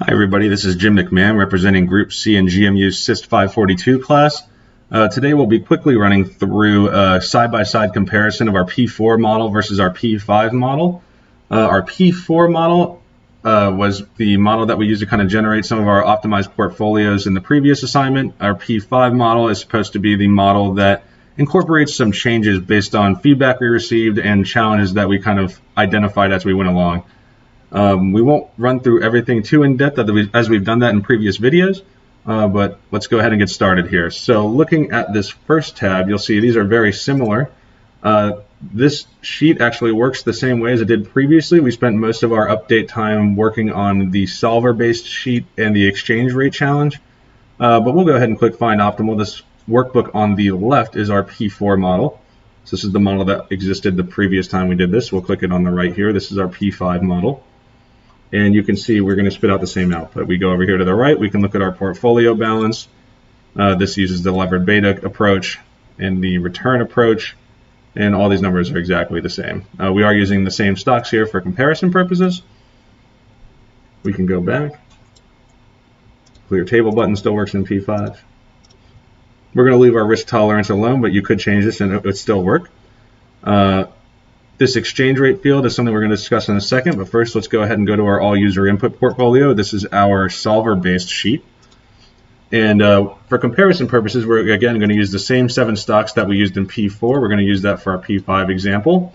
Hi everybody, this is Jim McMahon representing Group C and GMU's SYST 542 class. Today we'll be quickly running through a side-by-side comparison of our P4 model versus our P5 model. Our P4 model was the model that we used to kind of generate some of our optimized portfolios in the previous assignment. Our P5 model is supposed to be the model that incorporates some changes based on feedback we received and challenges that we kind of identified as we went along. We won't run through everything too in depth as we've done that in previous videos, but let's go ahead and get started here. So looking at this first tab, you'll see these are very similar. This sheet actually works the same way as it did previously. We spent most of our update time working on the solver-based sheet and the exchange rate challenge, but we'll go ahead and click Find Optimal. This workbook on the left is our P4 model. So this is the model that existed the previous time we did this. We'll click it on the right here. This is our P5 model. And you can see we're going to spit out the same output. We go over here to the right, we can look at our portfolio balance. This uses the levered beta approach and the return approach, and all these numbers are exactly the same. We are using the same stocks here for comparison purposes. We can go back. Clear table button still works in P5. We're going to leave our risk tolerance alone, but you could change this and it would still work. This exchange rate field is something we're going to discuss in a second, but first let's go ahead and go to our all user input portfolio. This is our solver based sheet. And for comparison purposes, we're again going to use the same 7 stocks that we used in P4. We're going to use that for our P5 example.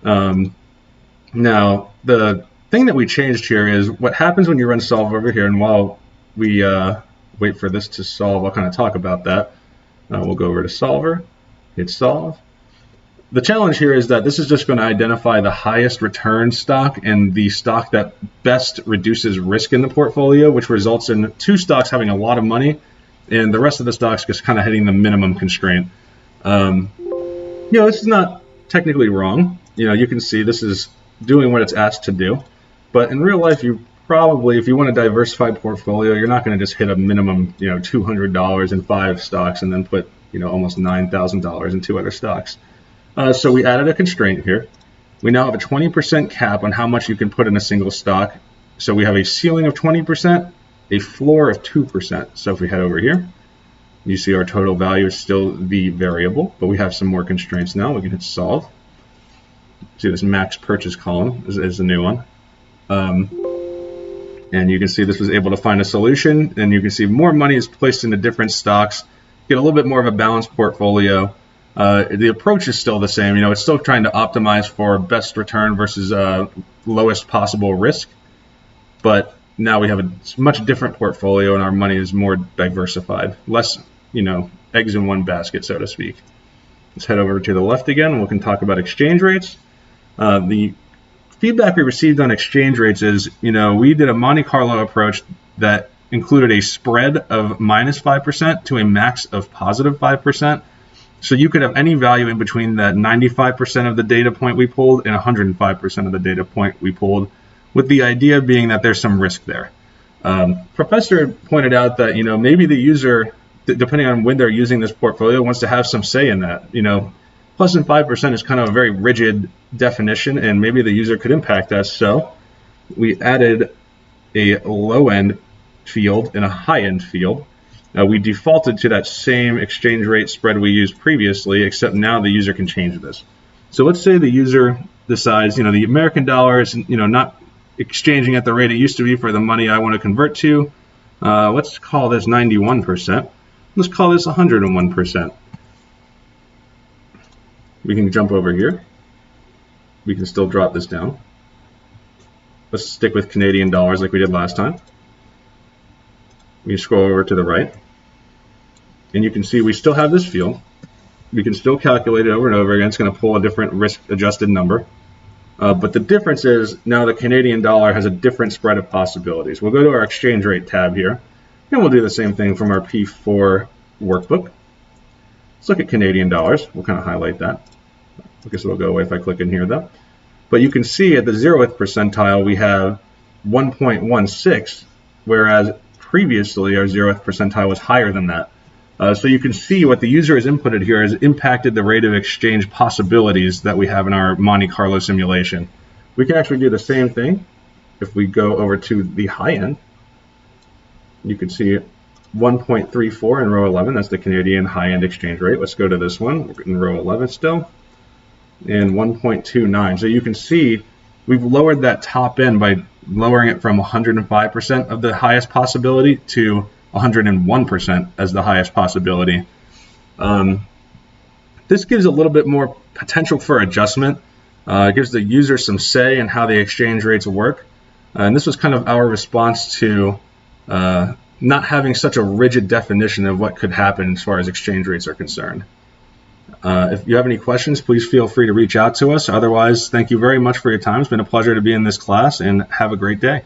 Now, the thing that we changed here is what happens when you run solver over here. And while we wait for this to solve, I'll kind of talk about that. We'll go over to solver, hit solve. The challenge here is that this is just going to identify the highest return stock and the stock that best reduces risk in the portfolio, which results in 2 stocks having a lot of money and the rest of the stocks just kind of hitting the minimum constraint. This is not technically wrong. You can see this is doing what it's asked to do. But in real life, you probably, if you want a diversified portfolio, you're not going to just hit a minimum, $200 in 5 stocks and then put, almost $9,000 in 2 other stocks. So we added a constraint here. We now have a 20% cap on how much you can put in a single stock. So we have a ceiling of 20%, a floor of 2%. So if we head over here, you see our total value is still the variable, but we have some more constraints now. We can hit solve. See this max purchase column is the new one. And you can see this was able to find a solution, and you can see more money is placed into different stocks, get a little bit more of a balanced portfolio. The approach is still the same. It's still trying to optimize for best return versus lowest possible risk. But now we have a much different portfolio and our money is more diversified. Less, eggs in one basket, so to speak. Let's head over to the left again and we can talk about exchange rates. The feedback we received on exchange rates is, we did a Monte Carlo approach that included a spread of -5% to a max of +5%. So you could have any value in between that 95% of the data point we pulled and 105% of the data point we pulled, with the idea being that there's some risk there. Professor pointed out that, maybe the user, depending on when they're using this portfolio, wants to have some say in that. Plus than 5% is kind of a very rigid definition, and maybe the user could impact us. So we added a low-end field and a high-end field. We defaulted to that same exchange rate spread we used previously, except now the user can change this. So let's say the user decides, the American dollar is, not exchanging at the rate it used to be for the money I want to convert to. Let's call this 91%. Let's call this 101%. We can jump over here. We can still drop this down. Let's stick with Canadian dollars like we did last time. We scroll over to the right, and you can see we still have this field. We can still calculate it over and over again. It's going to pull a different risk-adjusted number. But the difference is now the Canadian dollar has a different spread of possibilities. We'll go to our exchange rate tab here, and we'll do the same thing from our P4 workbook. Let's look at Canadian dollars. We'll kind of highlight that. I guess it'll go away if I click in here, though. But you can see at the 0th percentile, we have 1.16, whereas previously our 0th percentile was higher than that. So you can see what the user has inputted here has impacted the rate of exchange possibilities that we have in our Monte Carlo simulation. We can actually do the same thing if we go over to the high end. You can see 1.34 in row 11. That's the Canadian high-end exchange rate. Let's go to this one. We're in row 11 still. And 1.29. So you can see we've lowered that top end by lowering it from 105% of the highest possibility to 101% as the highest possibility. This gives a little bit more potential for adjustment. It gives the user some say in how the exchange rates work. And this was kind of our response to not having such a rigid definition of what could happen as far as exchange rates are concerned. If you have any questions, please feel free to reach out to us. Otherwise, thank you very much for your time. It's been a pleasure to be in this class, and have a great day.